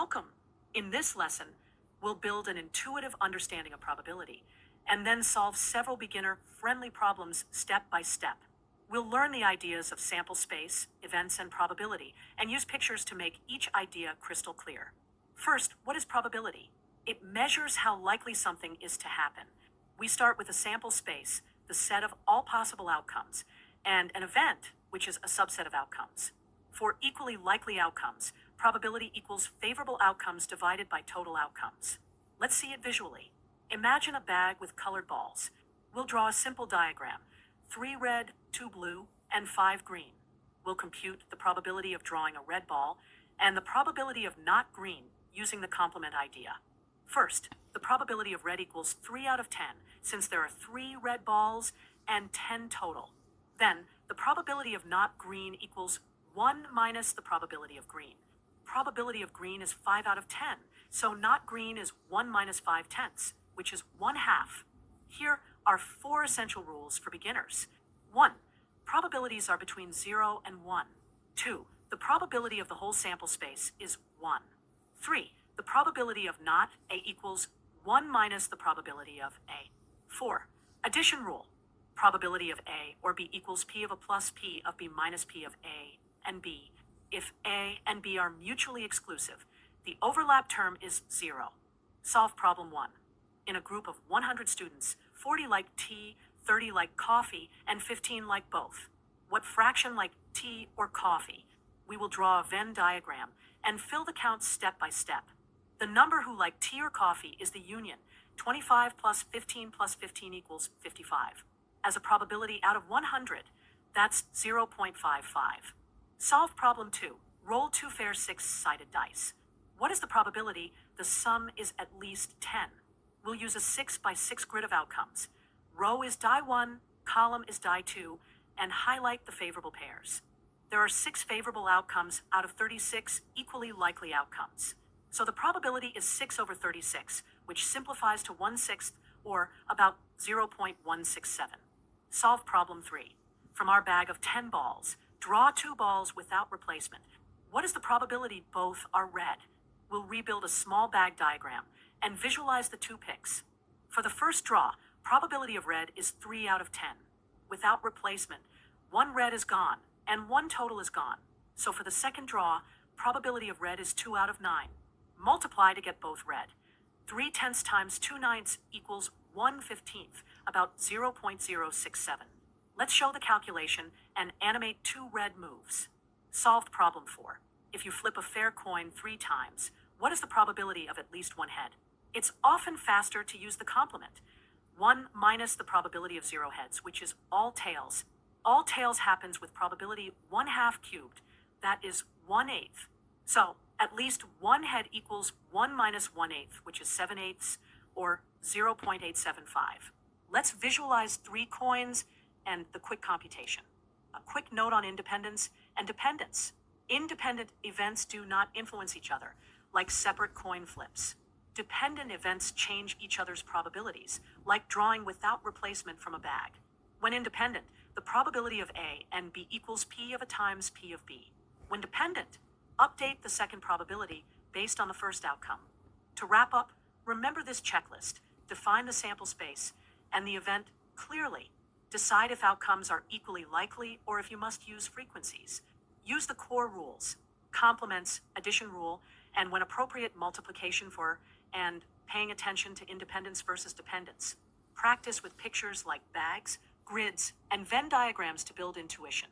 Welcome. In this lesson, we'll build an intuitive understanding of probability and then solve several beginner-friendly problems step by step. We'll learn the ideas of sample space, events, and probability, and use pictures to make each idea crystal clear. First, what is probability? It measures how likely something is to happen. We start with a sample space, the set of all possible outcomes, and an event, which is a subset of outcomes. For equally likely outcomes, probability equals favorable outcomes divided by total outcomes. Let's see it visually. Imagine a bag with colored balls. We'll draw a simple diagram: 3 red, 2 blue, and 5 green. We'll compute the probability of drawing a red ball and the probability of not green using the complement idea. First, the probability of red equals 3 out of 10, since there are 3 red balls and 10 total. Then, the probability of not green equals 1 minus the probability of green. Probability of green is 5 out of 10, so not green is 1 minus 5/10, which is 1/2. Here are 4 essential rules for beginners. 1. Probabilities are between 0 and 1. 2. The probability of the whole sample space is 1. 3. The probability of not A equals 1 minus the probability of A. 4. Addition rule. Probability of A or B equals P of A plus P of B minus P of A and B. If A and B are mutually exclusive, the overlap term is 0. Solve problem 1. In a group of 100 students, 40 like tea, 30 like coffee, and 15 like both. What fraction like tea or coffee? We will draw a Venn diagram and fill the counts step by step. The number who like tea or coffee is the union. 25 plus 15 equals 55. As a probability out of 100, that's 0.55. Solve problem 2. Roll 2 fair 6-sided dice. What is the probability the sum is at least 10? We'll use a 6 by 6 grid of outcomes. Row is die 1, column is die 2, and highlight the favorable pairs. There are 6 favorable outcomes out of 36 equally likely outcomes. So the probability is 6 over 36, which simplifies to 1/6, or about 0.167. Solve problem 3. From our bag of 10 balls, draw 2 balls without replacement. What is the probability both are red? We'll rebuild a small bag diagram and visualize the 2 picks. For the first draw, probability of red is 3 out of 10. Without replacement, 1 red is gone and 1 total is gone. So for the second draw, probability of red is 2 out of 9. Multiply to get both red. 3/10 times 2/9 equals 1/15, about 0.067. Let's show the calculation and animate 2 red moves. Solved problem 4. If you flip a fair coin 3 times, what is the probability of at least 1 head? It's often faster to use the complement. 1 minus the probability of 0 heads, which is all tails. All tails happens with probability 1/2 cubed. That is 1/8. So, at least 1 head equals 1 minus 1/8, which is 7/8, or 0.875. Let's visualize 3 coins and the quick computation. A quick note on independence and dependence. Independent events do not influence each other, like separate coin flips. Dependent events change each other's probabilities, like drawing without replacement from a bag. When independent, the probability of A and B equals P of A times P of B. When dependent, update the second probability based on the first outcome. To wrap up, remember this checklist: define the sample space and the event clearly. Decide if outcomes are equally likely or if you must use frequencies. Use the core rules: complements, addition rule, and when appropriate, multiplication for, and paying attention to independence versus dependence. Practice with pictures like bags, grids, and Venn diagrams to build intuition.